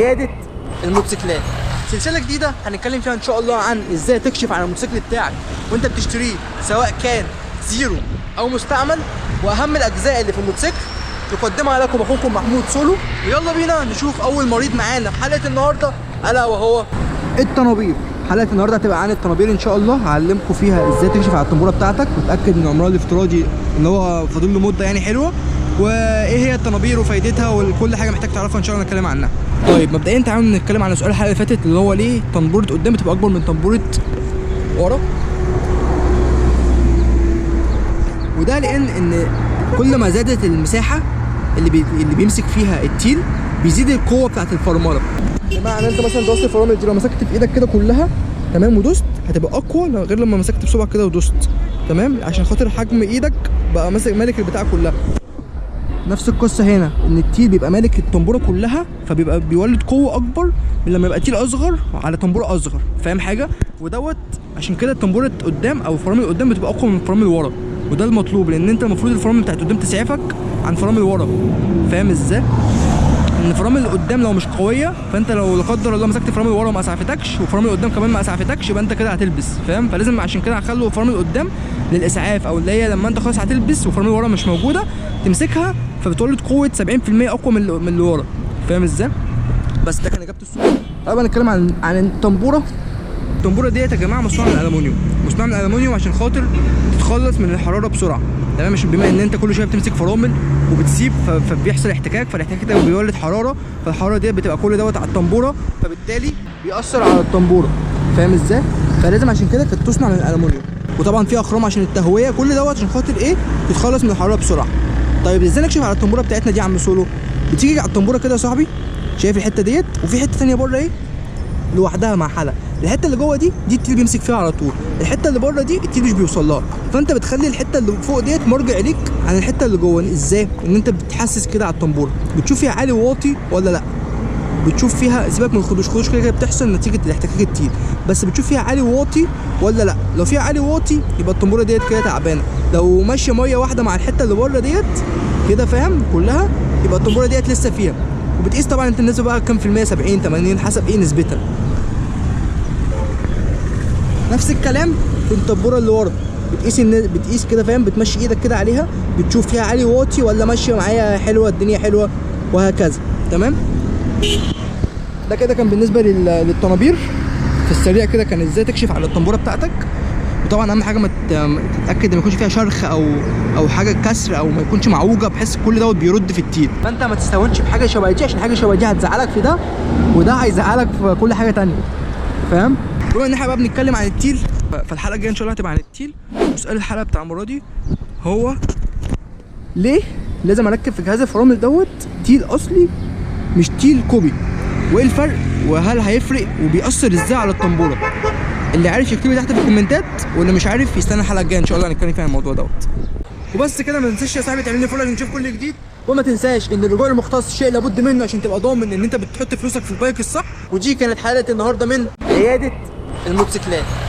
عيادة الموتوسيكلات. سلسلة جديدة هنتكلم فيها ان شاء الله عن ازاي تكشف على الموتوسيكل بتاعك وانت بتشتريه، سواء كان زيرو او مستعمل، واهم الاجزاء اللي في الموتوسيكل. يقدمها لكم اخوكم محمود سولو. ويلا بينا نشوف اول مريض معانا في حلقة النهارده، الا وهو الطنابير. حلقة النهارده هتبقى عن الطنابير ان شاء الله، هعلمكم فيها ازاي تكشف على الطنبوره بتاعتك وتاكد من عمرها الافتراضي ان هو فاضل له مده يعني حلوه، وايه هي الطنابير وفايدتها وكل حاجه محتاج تعرفها ان شاء الله نتكلم عنها. طيب مبدئيا تعالوا نتكلم عن السؤال الحلقه اللي فاتت اللي هو ليه طنبوره قدام بتبقى اكبر من طنبوره ورا. وده لان كل ما زادت المساحه اللي بيمسك فيها التيل بيزيد القوه بتاعت الفرمله. بمعنى انت مثلا دوست الفرامل دي لو مسكت في ايدك كده كلها تمام ودوست هتبقى اقوى غير لما مسكت بصبعك كده ودوست تمام، عشان خاطر حجم ايدك بقى مالك البتاع كلها. نفس القصه هنا ان التيل بيبقى مالك الطنبوره كلها، فبيبقى بيولد قوه اكبر من لما يبقى تيل اصغر على طنبوره اصغر، فاهم حاجه؟ ودوت عشان كده الطنبوره قدام او الفرامل قدام بتبقى اقوى من الفرامل ورا، وده المطلوب لان انت المفروض الفرامل بتاعت قدام تسعفك عن فرامل ورا. فاهم ازاي؟ ان الفرامل اللي قدام لو مش قويه، فانت لو لا قدر الله مسكت فرامل ورا وما اسعفتكش وفرامل قدام كمان ما اسعفتكش، يبقى انت كده هتلبس، فاهم؟ فلازم عشان كده هخلوا فرامل قدام للاسعاف، او اللي هي لما انت خلاص هتلبس وفرامل ورا مش موجوده تمسكها فبتولد قوه 70% اقوى من اللي ورا، فاهم ازاي؟ بس ده كان اجابه السؤال. طبعا هنتكلم عن الطنبوره. الطنبوره ديت يا جماعه مصنوعه من الالومنيوم، مصنوعه من الالومنيوم عشان خاطر تتخلص من الحراره بسرعه، تمام؟ مش بما ان انت كل شويه بتمسك فرامل وبتسيب فبيحصل احتكاك، فالاحتكاك ده بيولد حراره، فالحراره دي بتبقى كل دوت على الطنبوره، فبالتالي بيأثر على الطنبوره، فاهم ازاي؟ فلازم عشان كده كانت تصنع من الالومنيوم، وطبعا فيها اخرام عشان التهويه، كل دوت عشان خاطر ايه؟ تتخلص من الحراره بسرعه. طيب ازاي نكشف على الطنبوره بتاعتنا دي يا عم سولو؟ بتيجي على الطنبوره كده يا صاحبي، شايف الحته ديت؟ وفي حته ثانيه بره ايه؟ لوحدها مع حلقه. الحته اللي جوه دي التيل بيمسك فيها على طول، الحته اللي بره دي التيل مش بيوصل لها، فانت بتخلي الحته اللي فوق ديت مرجع ليك عن الحته اللي جوه. ازاي؟ ان انت بتحسس كده على الطنبوره، بتشوف فيها عالي وواطي ولا لا، بتشوف فيها، سيبك من الخدوش كده بتحصل نتيجه الاحتكاك التيل، بس بتشوف فيها عالي وواطي ولا لا. لو فيها عالي وواطي يبقى الطنبوره ديت كده تعبانه، لو ماشيه ميه واحده مع الحته اللي بره ديت كده، فاهم؟ كلها، يبقى الطنبوره ديت لسه فيها. وبتقيس طبعا انت النسبه بقى كام في الميه، 70 80 حسب ايه نسبتها. نفس الكلام في الطنبوره اللي ورا، بتقيس كده، فاهم؟ بتمشي ايدك كده عليها بتشوف فيها عالي واطي ولا ماشيه معايا حلوه، الدنيا حلوه، وهكذا، تمام؟ ده كده كان بالنسبه للطنابير في السريع كده، كان ازاي تكشف على الطنبوره بتاعتك. وطبعا اهم حاجه ما تتاكد ما يكونش فيها شرخ او حاجه كسر، او ما يكونش معوجه، بحيث كل دوت بيرد في التيل. فانت ما تستهونش بحاجه شبه دي، عشان حاجه شبه دي هتزعلك في ده وده هيزعلك في كل حاجه ثانيه، فاهم؟ بما ان احنا بقى بنتكلم عن التيل، فالحلقه الجايه ان شاء الله هتبقى عن التيل. وسؤال الحلقه بتاع المره دي هو ليه لازم اركب في جهاز الفرامل دوت تيل اصلي مش تيل كوبي؟ وايه الفرق؟ وهل هيفرق؟ وبيأثر ازاي على الطنبوره؟ اللي عارف يكتب لي تحت في الكومنتات، واللي مش عارف يستنى الحلقه الجايه ان شاء الله هنتكلم فيها عن الموضوع دوت. وبس كده، ما تنساش يا صاحبي تعمل لي فولو عشان نشوف كل جديد، وما تنساش ان الرجوع المختص شيء لابد منه عشان تبقى ضامن ان انت بتحط فلوسك في البايك الصح. ودي كانت حلقه النهارده من عياده الموتوسيكلات.